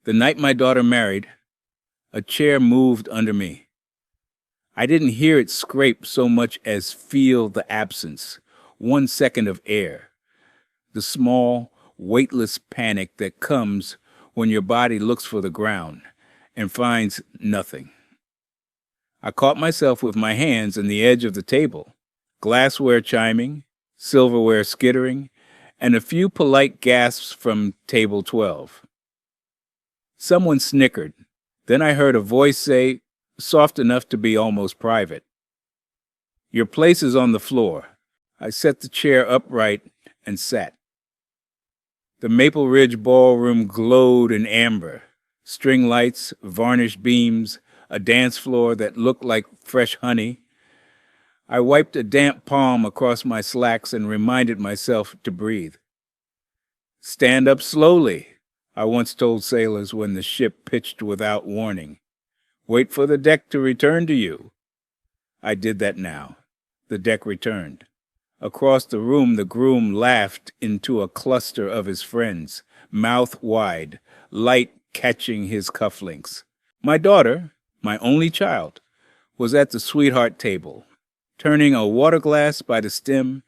The night my daughter married, a chair moved under me. I didn't hear it scrape so much as feel the absence, 1 second of air, the small, weightless panic that comes when your body looks for the ground and finds nothing. I caught myself with my hands on the edge of the table, glassware chiming, silverware skittering, and a few polite gasps from table 12. Someone snickered. Then I heard a voice say, soft enough to be almost private, "Your place is on the floor." I set the chair upright and sat. The Maple Ridge ballroom glowed in amber, string lights, varnished beams, a dance floor that looked like fresh honey. I wiped a damp palm across my slacks and reminded myself to breathe. "Stand up slowly," I once told sailors when the ship pitched without warning. "Wait for the deck to return to you." I did that now. The deck returned. Across the room, the groom laughed into a cluster of his friends, mouth wide, light catching his cufflinks. My daughter, my only child, was at the sweetheart table, turning a water glass by the stem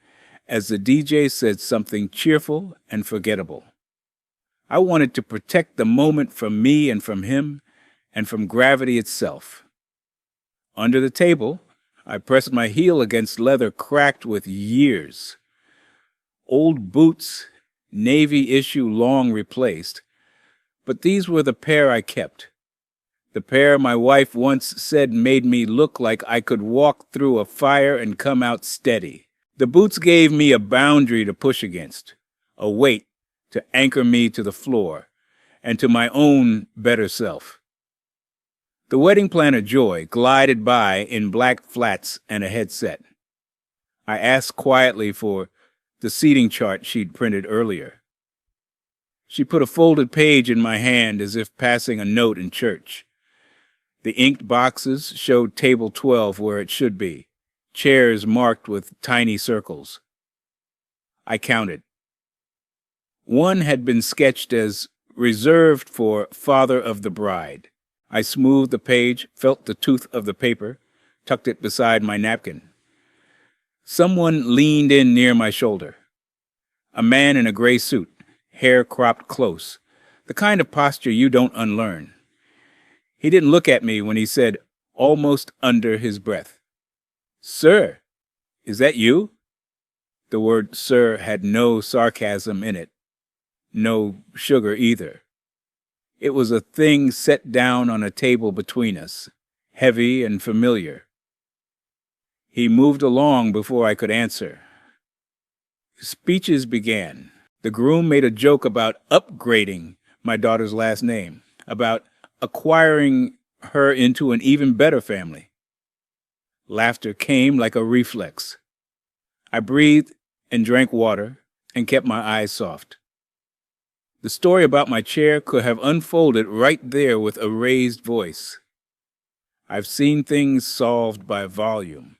as the DJ said something cheerful and forgettable. I wanted to protect the moment from me and from him, and from gravity itself. Under the table, I pressed my heel against leather cracked with years. Old boots, Navy issue long replaced, but these were the pair I kept. The pair my wife once said made me look like I could walk through a fire and come out steady. The boots gave me a boundary to push against, a weight to anchor me to the floor, and to my own better self. The wedding planner Joy glided by in black flats and a headset. I asked quietly for the seating chart she'd printed earlier. She put a folded page in my hand as if passing a note in church. The inked boxes showed table 12 where it should be, chairs marked with tiny circles. I counted. One had been sketched as reserved for father of the bride. I smoothed the page, felt the tooth of the paper, tucked it beside my napkin. Someone leaned in near my shoulder. A man in a gray suit, hair cropped close, the kind of posture you don't unlearn. He didn't look at me when he said, almost under his breath, "Sir, is that you?" The word sir had no sarcasm in it, no sugar either. It was a thing set down on a table between us, heavy and familiar. He moved along before I could answer. Speeches began. The groom made a joke about upgrading my daughter's last name, about acquiring her into an even better family. Laughter came like a reflex. I breathed and drank water and kept my eyes soft. The story about my chair could have unfolded right there with a raised voice. I've seen things solved by volume.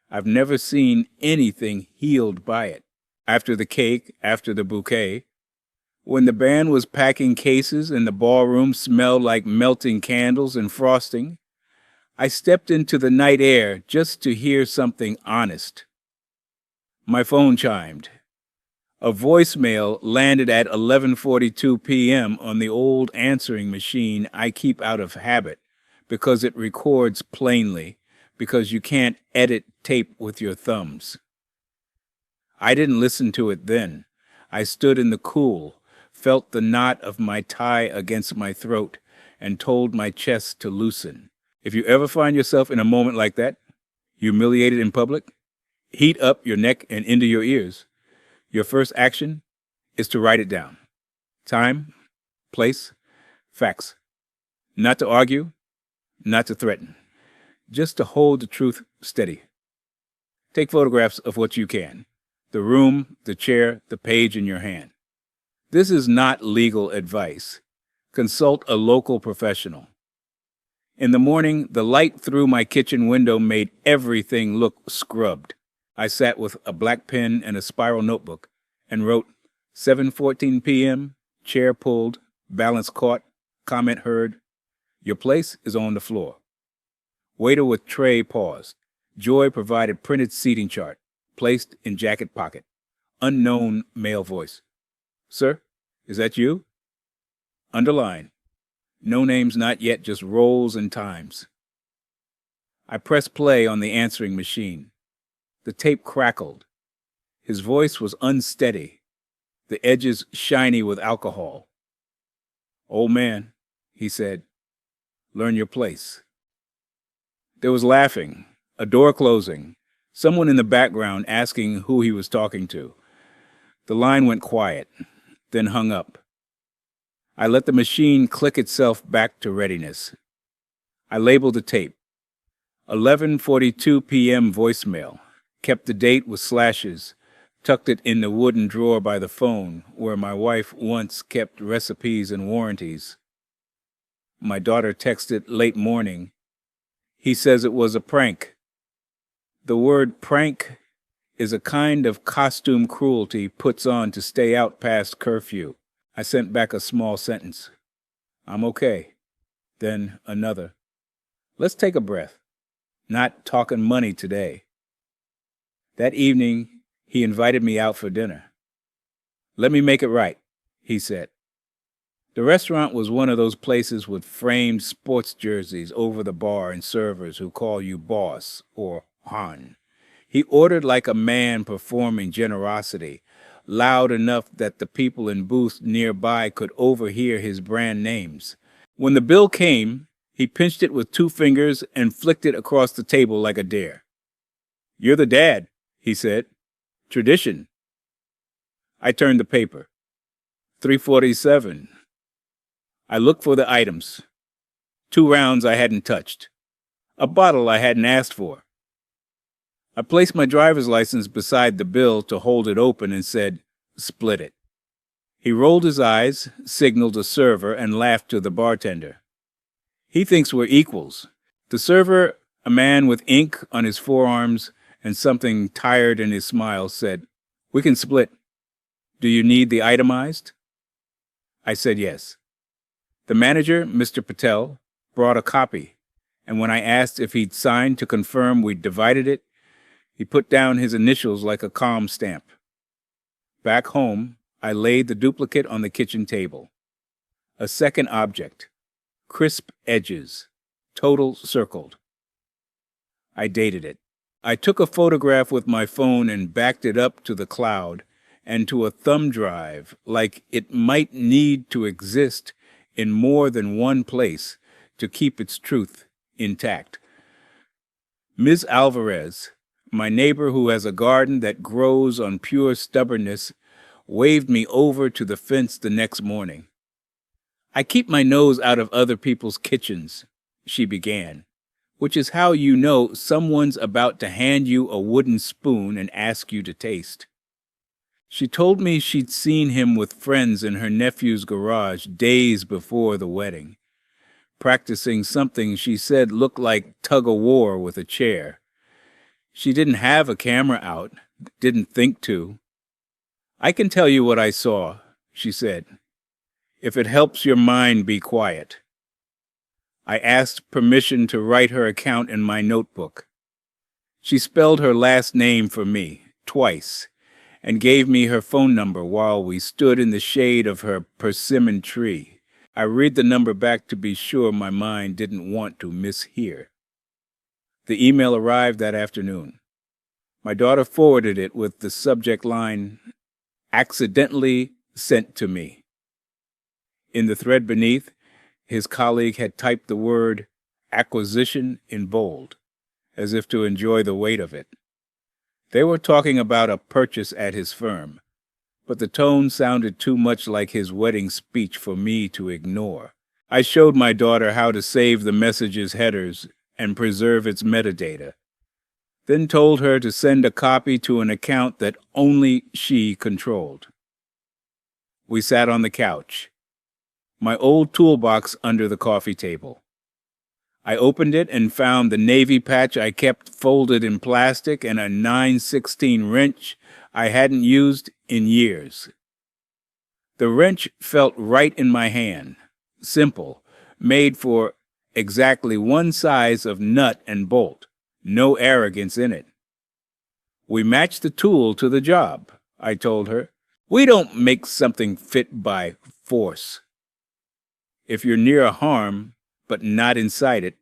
I've never seen anything healed by it. After the cake, after the bouquet, when the band was packing cases and the ballroom smelled like melting candles and frosting, I stepped into the night air just to hear something honest. My phone chimed. A voicemail landed at 11:42 p.m. on the old answering machine I keep out of habit because it records plainly, because you can't edit tape with your thumbs. I didn't listen to it then. I stood in the cool, felt the knot of my tie against my throat, and told my chest to loosen. If you ever find yourself in a moment like that, humiliated in public, heat up your neck and into your ears, your first action is to write it down. Time, place, facts. Not to argue, not to threaten, just to hold the truth steady. Take photographs of what you can. The room, the chair, the page in your hand. This is not legal advice. Consult a local professional. In the morning, the light through my kitchen window made everything look scrubbed. I sat with a black pen and a spiral notebook and wrote 7:14 p.m., chair pulled, balance caught, Comment heard. Your place is on the floor. Waiter with tray paused. Joy provided printed seating chart, placed in jacket pocket. Unknown male voice. Sir, is that you? Underline. No names not yet, just roles and times. I pressed play on the answering machine. The tape crackled. His voice was unsteady, the edges shiny with alcohol. Old man, he said, learn your place. There was laughing, a door closing, someone in the background asking who he was talking to. The line went quiet, then hung up. I let the machine click itself back to readiness. I labeled the tape. 11:42 p.m. voicemail. Kept the date with slashes. Tucked it in the wooden drawer by the phone, where my wife once kept recipes and warranties. My daughter texted late morning. He says it was a prank. The word prank is a kind of costume cruelty puts on to stay out past curfew. I sent back a small sentence. I'm okay. Then another. Let's take a breath. Not talking money today. That evening, he invited me out for dinner. Let me make it right, he said. The restaurant was one of those places with framed sports jerseys over the bar and servers who call you boss or Han. He ordered like a man performing generosity, loud enough that the people in booths nearby could overhear his brand names. When the bill came, he pinched it with 2 fingers and flicked it across the table like a dare. You're the dad, he said. Tradition. I turned the paper. 347. I looked for the items. 2 rounds I hadn't touched. A bottle I hadn't asked for. I placed my driver's license beside the bill to hold it open and said, split it. He rolled his eyes, signaled a server, and laughed to the bartender. He thinks we're equals. The server, a man with ink on his forearms and something tired in his smile, said, we can split. Do you need the itemized? I said yes. The manager, Mr. Patel, brought a copy, and when I asked if he'd signed to confirm we'd divided it, he put down his initials like a calm stamp. Back home, I laid the duplicate on the kitchen table. A second object. Crisp edges. Total circled. I dated it. I took a photograph with my phone and backed it up to the cloud and to a thumb drive like it might need to exist in more than one place to keep its truth intact. Ms. Alvarez, my neighbor who has a garden that grows on pure stubbornness, waved me over to the fence the next morning. I keep my nose out of other people's kitchens, she began, which is how you know someone's about to hand you a wooden spoon and ask you to taste. She told me she'd seen him with friends in her nephew's garage days before the wedding, practicing something she said looked like tug-of-war with a chair. She didn't have a camera out, didn't think to. I can tell you what I saw, she said, if it helps your mind be quiet. I asked permission to write her account in my notebook. She spelled her last name for me, twice, and gave me her phone number while we stood in the shade of her persimmon tree. I read the number back to be sure my mind didn't want to mishear. The email arrived that afternoon. My daughter forwarded it with the subject line, accidentally sent to me. In the thread beneath, his colleague had typed the word acquisition in bold, as if to enjoy the weight of it. They were talking about a purchase at his firm, but the tone sounded too much like his wedding speech for me to ignore. I showed my daughter how to save the message's headers and preserve its metadata, then told her to send a copy to an account that only she controlled. We sat on the couch, my old toolbox under the coffee table. I opened it and found the navy patch I kept folded in plastic and a 9/16 wrench I hadn't used in years. The wrench felt right in my hand, simple, made for exactly one size of nut and bolt, no arrogance in it. We match the tool to the job, I told her. We don't make something fit by force. If you're near a harm, but not inside it,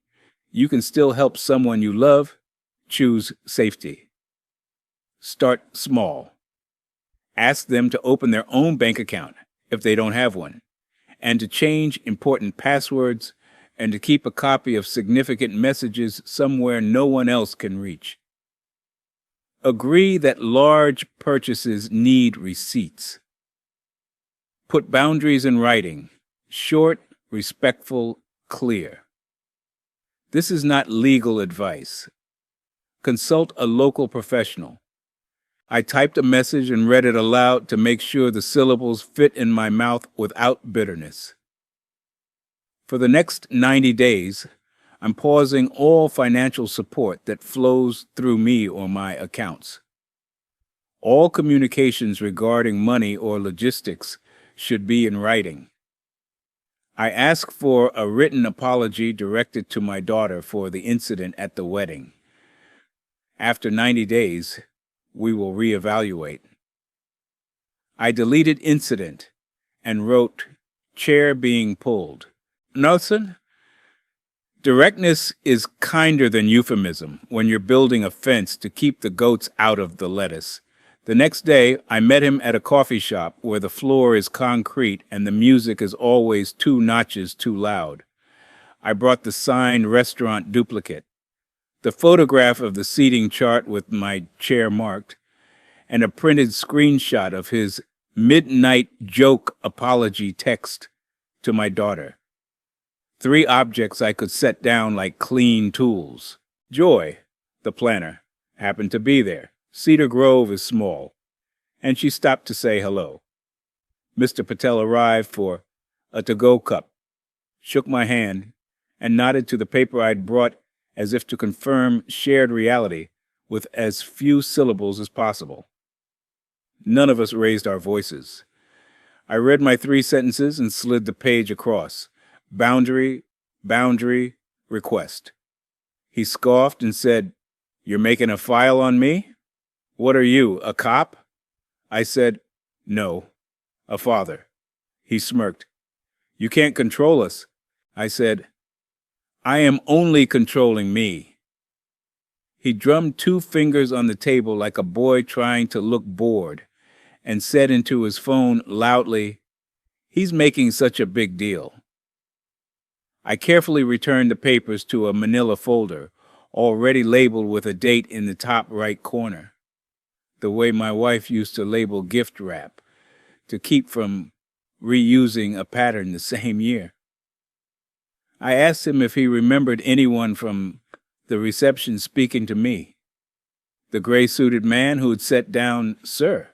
you can still help someone you love. Choose safety. Start small. Ask them to open their own bank account if they don't have one, and to change important passwords, and to keep a copy of significant messages somewhere no one else can reach. Agree that large purchases need receipts. Put boundaries in writing, short, respectful, clear. This is not legal advice. Consult a local professional. I typed a message and read it aloud to make sure the syllables fit in my mouth without bitterness. For the next 90 days, I'm pausing all financial support that flows through me or my accounts. All communications regarding money or logistics should be in writing. I ask for a written apology directed to my daughter for the incident at the wedding. After 90 days, we will reevaluate. I deleted incident and wrote chair being pulled. Nelson, directness is kinder than euphemism when you're building a fence to keep the goats out of the lettuce. The next day, I met him at a coffee shop where the floor is concrete and the music is always 2 notches too loud. I brought the signed restaurant duplicate, the photograph of the seating chart with my chair marked, and a printed screenshot of his midnight joke apology text to my daughter. 3 objects I could set down like clean tools. Joy, the planner, happened to be there. Cedar Grove is small, and she stopped to say hello. Mr. Patel arrived for a to-go cup, shook my hand, and nodded to the paper I'd brought as if to confirm shared reality with as few syllables as possible. None of us raised our voices. I read my 3 sentences and slid the page across. Boundary, boundary, request. He scoffed and said, "You're making a file on me? What are you, a cop?" I said, "No, a father." He smirked. "You can't control us." I said, "I am only controlling me." He drummed 2 fingers on the table like a boy trying to look bored, and said into his phone loudly, "He's making such a big deal." I carefully returned the papers to a manila folder, already labeled with a date in the top right corner, the way my wife used to label gift wrap, to keep from reusing a pattern the same year. I asked him if he remembered anyone from the reception speaking to me, the gray-suited man who had set down, "Sir."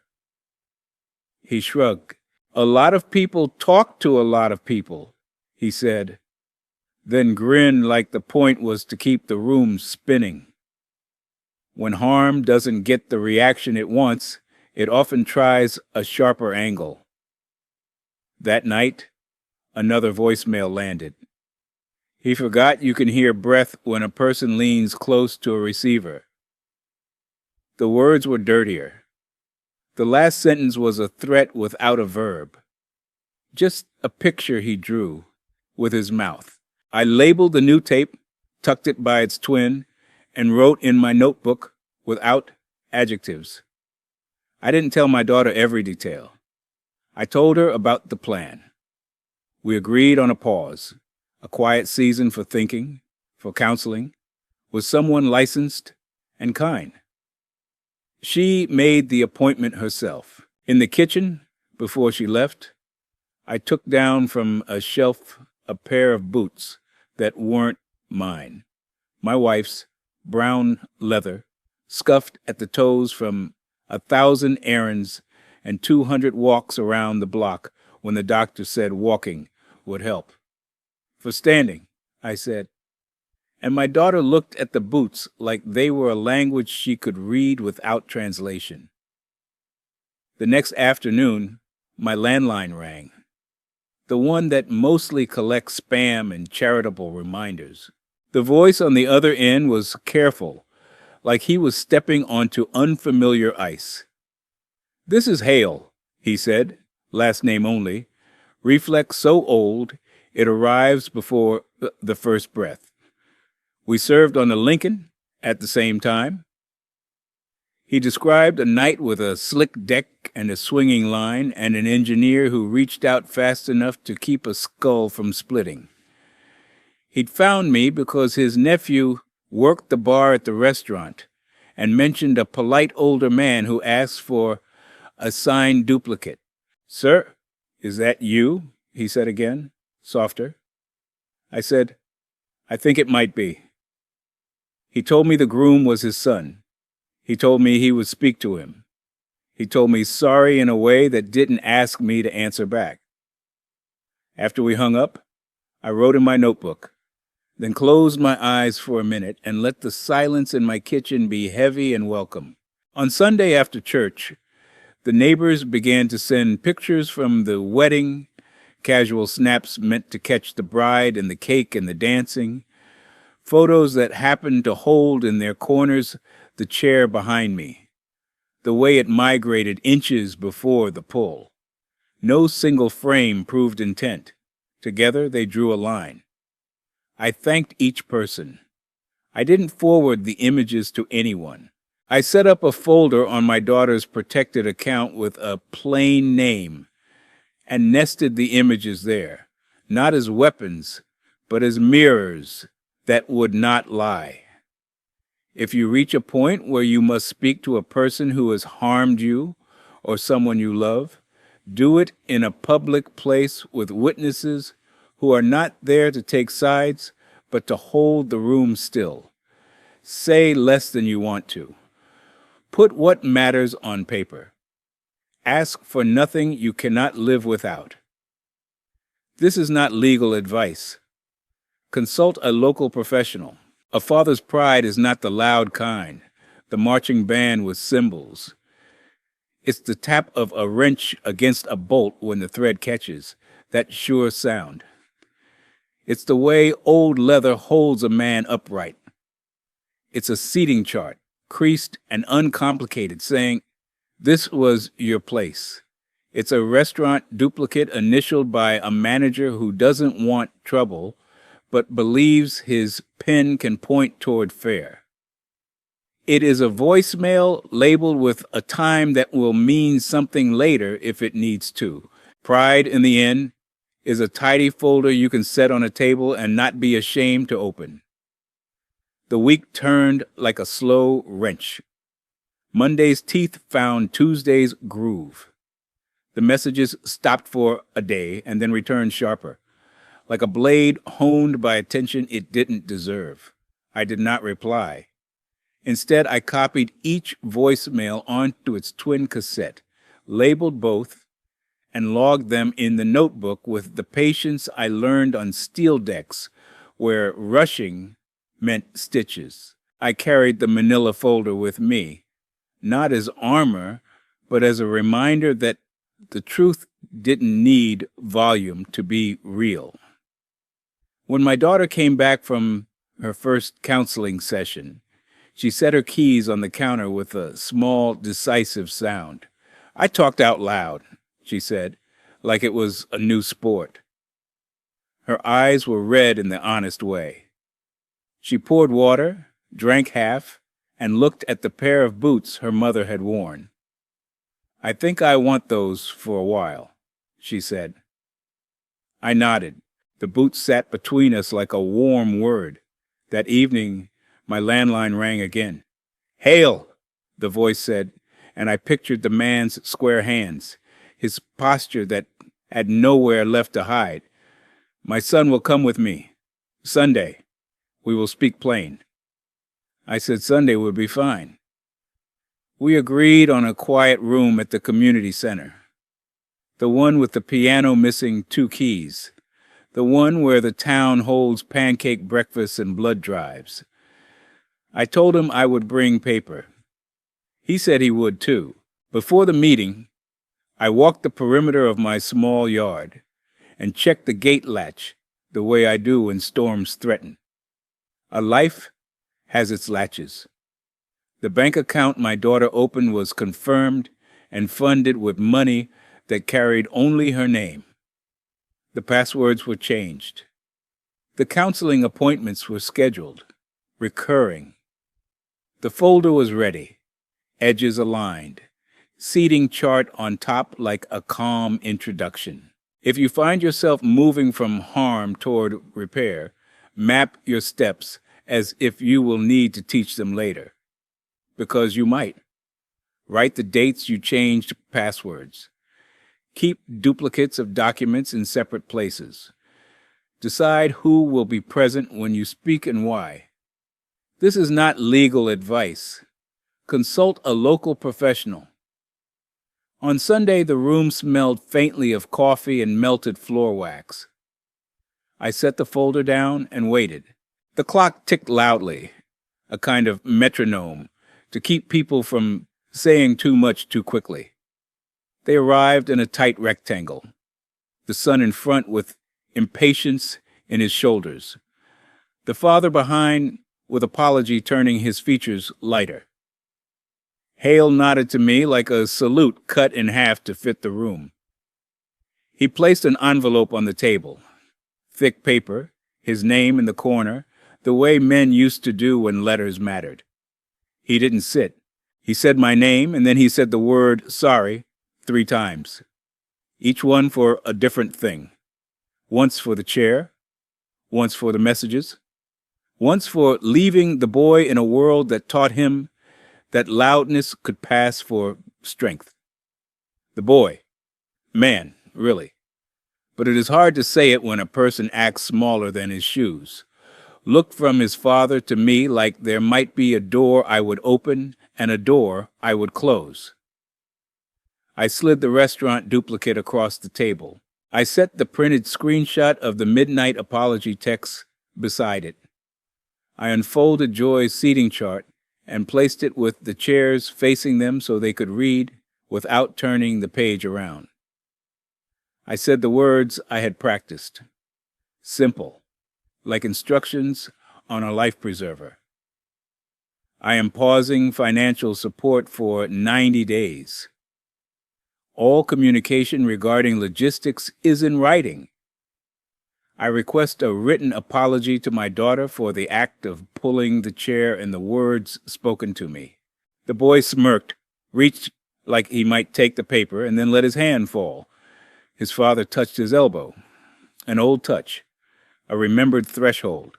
He shrugged. "A lot of people talk to a lot of people," he said, then grinned like the point was to keep the room spinning. When harm doesn't get the reaction it wants, it often tries a sharper angle. That night, another voicemail landed. He forgot you can hear breath when a person leans close to a receiver. The words were dirtier. The last sentence was a threat without a verb. Just a picture he drew with his mouth. I labeled the new tape, tucked it by its twin, and wrote in my notebook without adjectives. I didn't tell my daughter every detail. I told her about the plan. We agreed on a pause, a quiet season for thinking, for counseling, with someone licensed and kind. She made the appointment herself. In the kitchen, before she left, I took down from a shelf a pair of boots that weren't mine. My wife's, brown leather, scuffed at the toes from 1,000 errands and 200 walks around the block when the doctor said walking would help. "For standing," I said. And my daughter looked at the boots like they were a language she could read without translation. The next afternoon, my landline rang. the one that mostly collects spam and charitable reminders. The voice on the other end was careful, like he was stepping onto unfamiliar ice. "This is Hale," he said, last name only, reflex so old it arrives before the first breath. "We served on the Lincoln at the same time." He described a night with a slick deck and a swinging line and an engineer who reached out fast enough to keep a skull from splitting. He'd found me because his nephew worked the bar at the restaurant and mentioned a polite older man who asked for a signed duplicate. "Sir, is that you?" he said again, softer. I said, "I think it might be." He told me the groom was his son. He told me he would speak to him. He told me sorry in a way that didn't ask me to answer back. After we hung up, I wrote in my notebook, then closed my eyes for a minute and let the silence in my kitchen be heavy and welcome. On Sunday after church, the neighbors began to send pictures from the wedding, casual snaps meant to catch the bride and the cake and the dancing, photos that happened to hold in their corners the chair behind me, the way it migrated inches before the pull. No single frame proved intent. Together they drew a line. I thanked each person. I didn't forward the images to anyone. I set up a folder on my daughter's protected account with a plain name and nested the images there, not as weapons, but as mirrors that would not lie. If you reach a point where you must speak to a person who has harmed you or someone you love, do it in a public place with witnesses who are not there to take sides, but to hold the room still. Say less than you want to. Put what matters on paper. Ask for nothing you cannot live without. This is not legal advice. Consult a local professional. A father's pride is not the loud kind, the marching band with cymbals. It's the tap of a wrench against a bolt when the thread catches, that sure sound. It's the way old leather holds a man upright. It's a seating chart, creased and uncomplicated, saying, "This was your place." It's a restaurant duplicate initialed by a manager who doesn't want trouble, but believes his pen can point toward fare. It is a voicemail labeled with a time that will mean something later if it needs to. Pride, in the end, is a tidy folder you can set on a table and not be ashamed to open. The week turned like a slow wrench. Monday's teeth found Tuesday's groove. The messages stopped for a day and then returned sharper, like a blade honed by attention it didn't deserve. I did not reply. Instead, I copied each voicemail onto its twin cassette, labeled both, and logged them in the notebook with the patience I learned on steel decks, where rushing meant stitches. I carried the manila folder with me, not as armor, but as a reminder that the truth didn't need volume to be real. When my daughter came back from her first counseling session, she set her keys on the counter with a small, decisive sound. "I talked out loud," she said, like it was a new sport. Her eyes were red in the honest way. She poured water, drank half, and looked at the pair of boots her mother had worn. "I think I want those for a while," she said. I nodded. The boots sat between us like a warm word. That evening, my landline rang again. "Hale," the voice said, and I pictured the man's square hands, his posture that had nowhere left to hide. "My son will come with me. Sunday. We will speak plain." I said Sunday would be fine. We agreed on a quiet room at the community center. The one with the piano missing 2 keys. The one where the town holds pancake breakfasts and blood drives. I told him I would bring paper. He said he would too. Before the meeting, I walked the perimeter of my small yard, and checked the gate latch the way I do when storms threaten. A life has its latches. The bank account my daughter opened was confirmed and funded with money that carried only her name. The passwords were changed. The counseling appointments were scheduled, recurring. The folder was ready, edges aligned, seating chart on top like a calm introduction. If you find yourself moving from harm toward repair, map your steps as if you will need to teach them later. Because you might. Write the dates you changed passwords. Keep duplicates of documents in separate places. Decide who will be present when you speak and why. This is not legal advice. Consult a local professional. On Sunday, the room smelled faintly of coffee and melted floor wax. I set the folder down and waited. The clock ticked loudly, a kind of metronome, to keep people from saying too much too quickly. They arrived in a tight rectangle, the son in front with impatience in his shoulders, the father behind with apology turning his features lighter. Hale nodded to me like a salute cut in half to fit the room. He placed an envelope on the table, thick paper, his name in the corner, the way men used to do when letters mattered. He didn't sit. He said my name, and then he said the word sorry 3 times, each one for a different thing. Once for the chair, once for the messages, once for leaving the boy in a world that taught him that loudness could pass for strength. The boy, man, really. But it is hard to say it when a person acts smaller than his shoes. Looked from his father to me like there might be a door I would open and a door I would close. I slid the restaurant duplicate across the table. I set the printed screenshot of the midnight apology text beside it. I unfolded Joy's seating chart and placed it with the chairs facing them so they could read without turning the page around. I said the words I had practiced. Simple, like instructions on a life preserver. I am pausing financial support for 90 days. All communication regarding logistics is in writing. I request a written apology to my daughter for the act of pulling the chair and the words spoken to me. The boy smirked, reached like he might take the paper, and then let his hand fall. His father touched his elbow. An old touch, a remembered threshold.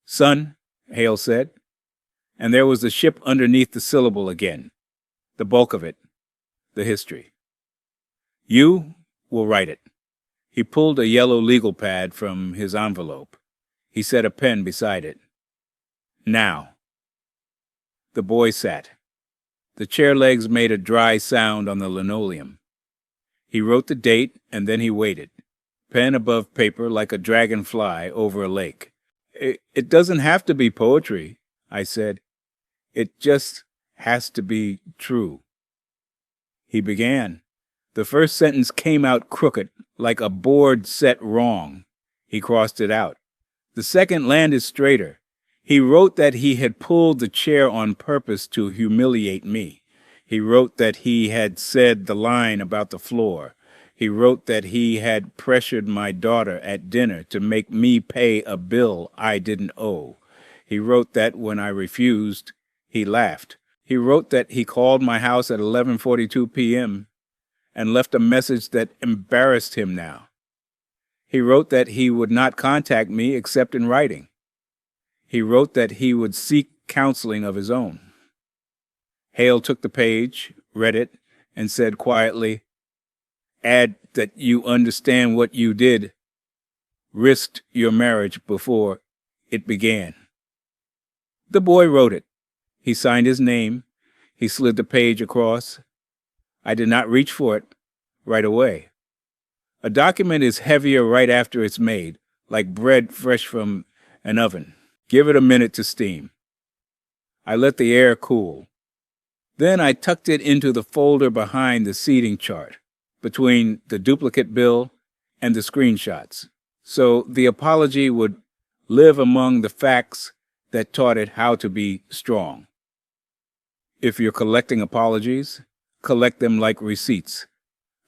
Son, Hale said, and there was the ship underneath the syllable again, the bulk of it. The history. You will write it. He pulled a yellow legal pad from his envelope. He set a pen beside it. Now. The boy sat. The chair legs made a dry sound on the linoleum. He wrote the date, and then he waited, pen above paper like a dragonfly over a lake. It doesn't have to be poetry, I said. It just has to be true. He began. The first sentence came out crooked, like a board set wrong. He crossed it out. The second landed straighter. He wrote that he had pulled the chair on purpose to humiliate me. He wrote that he had said the line about the floor. He wrote that he had pressured my daughter at dinner to make me pay a bill I didn't owe. He wrote that when I refused, he laughed. He wrote that he called my house at 11:42 p.m. and left a message that embarrassed him now. He wrote that he would not contact me except in writing. He wrote that he would seek counseling of his own. Hale took the page, read it, and said quietly, "Add that you understand what you did, risked your marriage before it began." The boy wrote it. He signed his name. He slid the page across. I did not reach for it right away. A document is heavier right after it's made, like bread fresh from an oven. Give it a minute to steam. I let the air cool. Then I tucked it into the folder behind the seating chart, between the duplicate bill and the screenshots. So the apology would live among the facts that taught it how to be strong. If you're collecting apologies, collect them like receipts.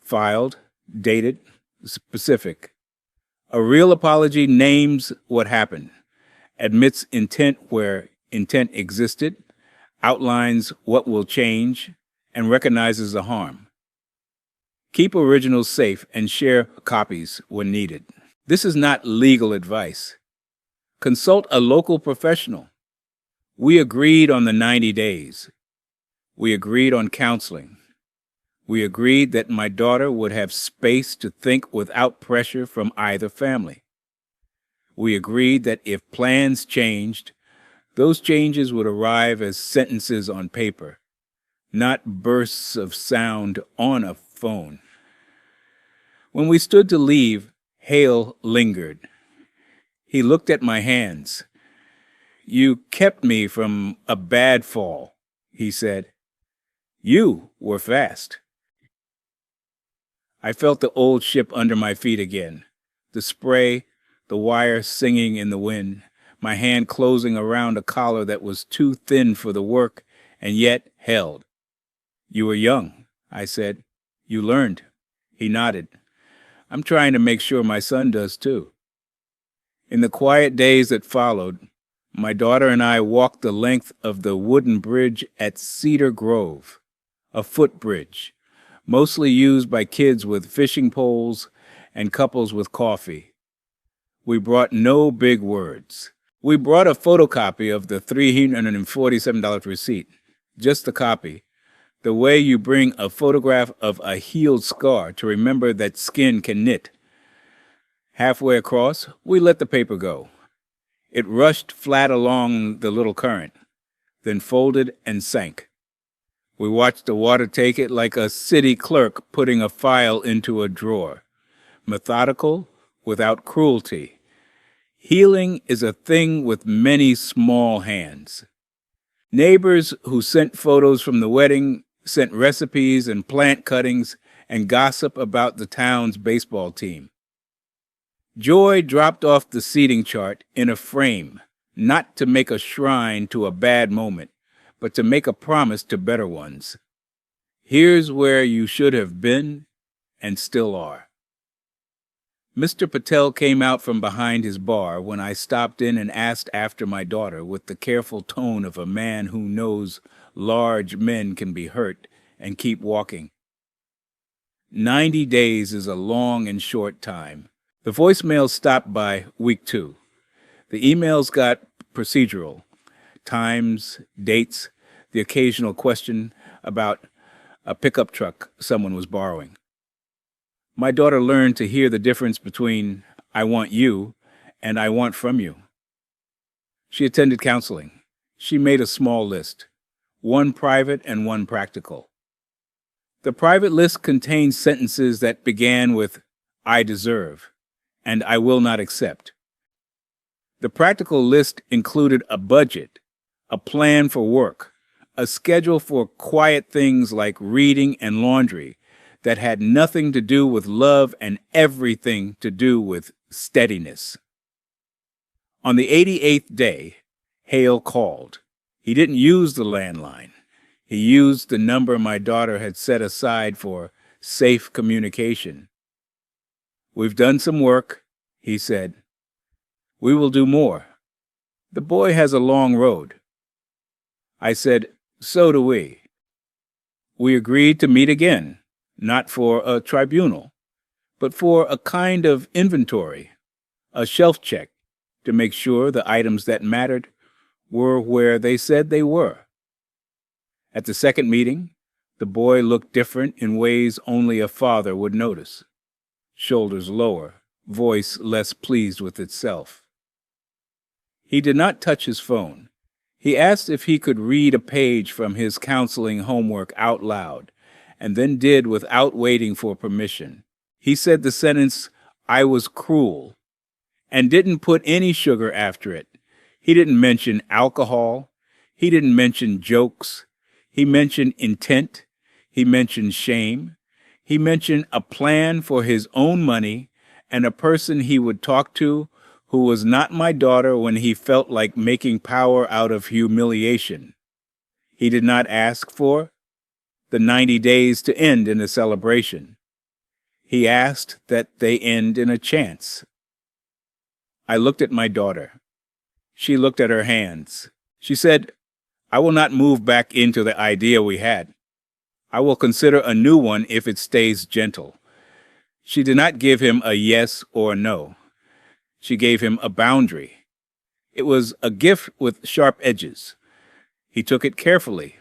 Filed, dated, specific. A real apology names what happened, admits intent where intent existed, outlines what will change, and recognizes the harm. Keep originals safe and share copies when needed. This is not legal advice. Consult a local professional. We agreed on the 90 days. We agreed on counseling. We agreed that my daughter would have space to think without pressure from either family. We agreed that if plans changed, those changes would arrive as sentences on paper, not bursts of sound on a phone. When we stood to leave, Hale lingered. He looked at my hands. "You kept me from a bad fall," he said. "You were fast." I felt the old ship under my feet again, the spray, the wire singing in the wind, my hand closing around a collar that was too thin for the work and yet held. "You were young," I said. "You learned." He nodded. "I'm trying to make sure my son does too." In the quiet days that followed, my daughter and I walked the length of the wooden bridge at Cedar Grove, a footbridge, mostly used by kids with fishing poles and couples with coffee. We brought no big words. We brought a photocopy of the $347 receipt, just the copy, the way you bring a photograph of a healed scar to remember that skin can knit. Halfway across, we let the paper go. It rushed flat along the little current, then folded and sank. We watched the water take it like a city clerk putting a file into a drawer, methodical without cruelty. Healing is a thing with many small hands. Neighbors who sent photos from the wedding sent recipes and plant cuttings and gossip about the town's baseball team. Joy dropped off the seating chart in a frame, not to make a shrine to a bad moment, but to make a promise to better ones. Here's where you should have been and still are. Mr. Patel came out from behind his bar when I stopped in and asked after my daughter with the careful tone of a man who knows large men can be hurt and keep walking. 90 days is a long and short time. The voicemail stopped by week 2. The emails got procedural. Times, dates, the occasional question about a pickup truck someone was borrowing. My daughter learned to hear the difference between "I want you" and "I want from you." She attended counseling. She made a small list, one private and one practical. The private list contained sentences that began with "I deserve" and "I will not accept." The practical list included a budget, a plan for work, a schedule for quiet things like reading and laundry that had nothing to do with love and everything to do with steadiness. On the 88th day, Hale called. He didn't use the landline. He used the number my daughter had set aside for safe communication. "We've done some work," he said. "We will do more. The boy has a long road." I said, "So do we." We agreed to meet again, not for a tribunal, but for a kind of inventory, a shelf check, to make sure the items that mattered were where they said they were. At the second meeting, the boy looked different in ways only a father would notice. Shoulders lower, voice less pleased with itself. He did not touch his phone. He asked if he could read a page from his counseling homework out loud, and then did without waiting for permission. He said the sentence, "I was cruel," and didn't put any sugar after it. He didn't mention alcohol. He didn't mention jokes. He mentioned intent. He mentioned shame. He mentioned a plan for his own money and a person he would talk to who was not my daughter when he felt like making power out of humiliation. He did not ask for the 90 days to end in a celebration. He asked that they end in a chance. I looked at my daughter. She looked at her hands. She said, "I will not move back into the idea we had. I will consider a new one if it stays gentle." She did not give him a yes or a no. She gave him a boundary. It was a gift with sharp edges. He took it carefully.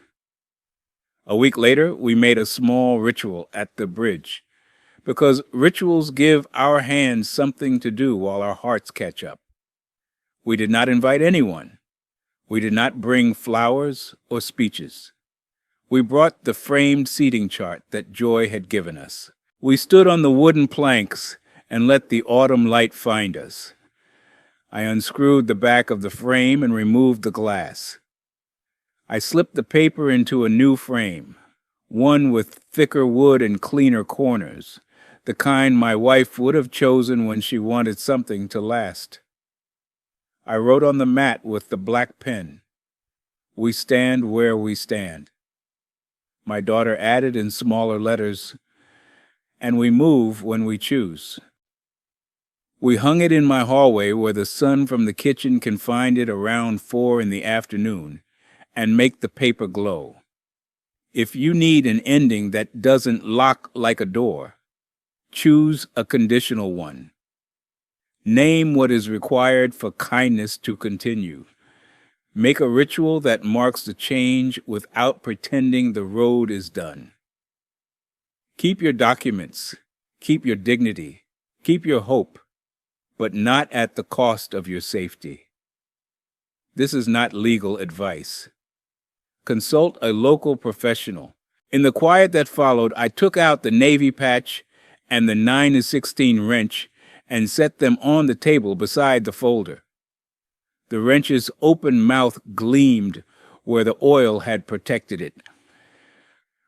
A week later, we made a small ritual at the bridge, because rituals give our hands something to do while our hearts catch up. We did not invite anyone. We did not bring flowers or speeches. We brought the framed seating chart that Joy had given us. We stood on the wooden planks and let the autumn light find us. I unscrewed the back of the frame and removed the glass. I slipped the paper into a new frame, one with thicker wood and cleaner corners, the kind my wife would have chosen when she wanted something to last. I wrote on the mat with the black pen, "We stand where we stand." My daughter added in smaller letters, "And we move when we choose." We hung it in my hallway where the sun from the kitchen can find it around 4 in the afternoon and make the paper glow. If you need an ending that doesn't lock like a door, choose a conditional one. Name what is required for kindness to continue. Make a ritual that marks the change without pretending the road is done. Keep your documents, keep your dignity, keep your hope, but not at the cost of your safety. This is not legal advice. Consult a local professional. In the quiet that followed, I took out the navy patch and the 9-16 wrench and set them on the table beside the folder. The wrench's open mouth gleamed where the oil had protected it.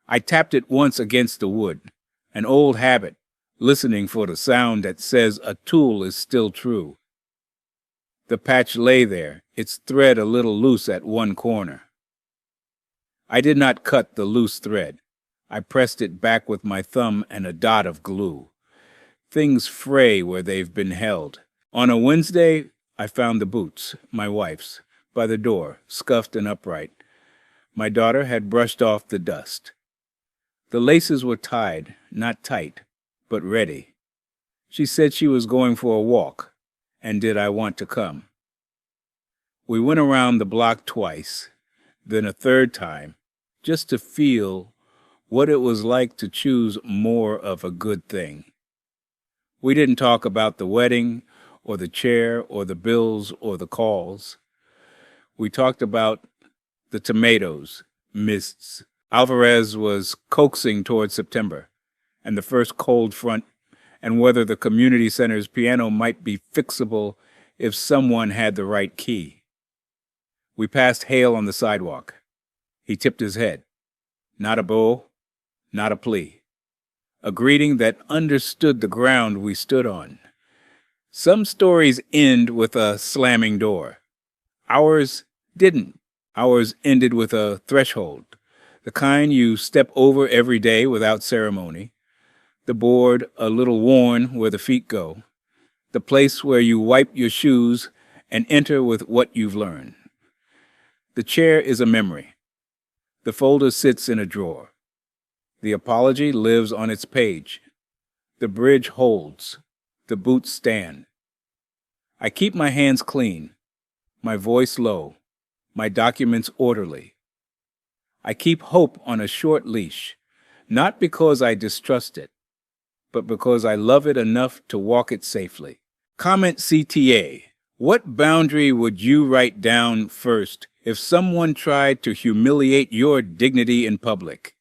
I tapped it once against the wood, an old habit, listening for the sound that says a tool is still true. The patch lay there, its thread a little loose at one corner. I did not cut the loose thread. I pressed it back with my thumb and a dot of glue. Things fray where they've been held. On a Wednesday, I found the boots, my wife's, by the door, scuffed and upright. My daughter had brushed off the dust. The laces were tied, not tight, but ready. She said she was going for a walk, and did I want to come? We went around the block twice, then a third time, just to feel what it was like to choose more of a good thing. We didn't talk about the wedding, or the chair, or the bills, or the calls. We talked about the tomatoes, mists. Alvarez was coaxing toward September, and the first cold front, and whether the community center's piano might be fixable if someone had the right key. We passed Hale on the sidewalk. He tipped his head. Not a bow, not a plea. A greeting that understood the ground we stood on. Some stories end with a slamming door. Ours didn't. Ours ended with a threshold, the kind you step over every day without ceremony, the board a little worn where the feet go, the place where you wipe your shoes and enter with what you've learned. The chair is a memory. The folder sits in a drawer. The apology lives on its page. The bridge holds. The boots stand. I keep my hands clean, my voice low, my documents orderly. I keep hope on a short leash, not because I distrust it, but because I love it enough to walk it safely. Comment CTA. What boundary would you write down first if someone tried to humiliate your dignity in public?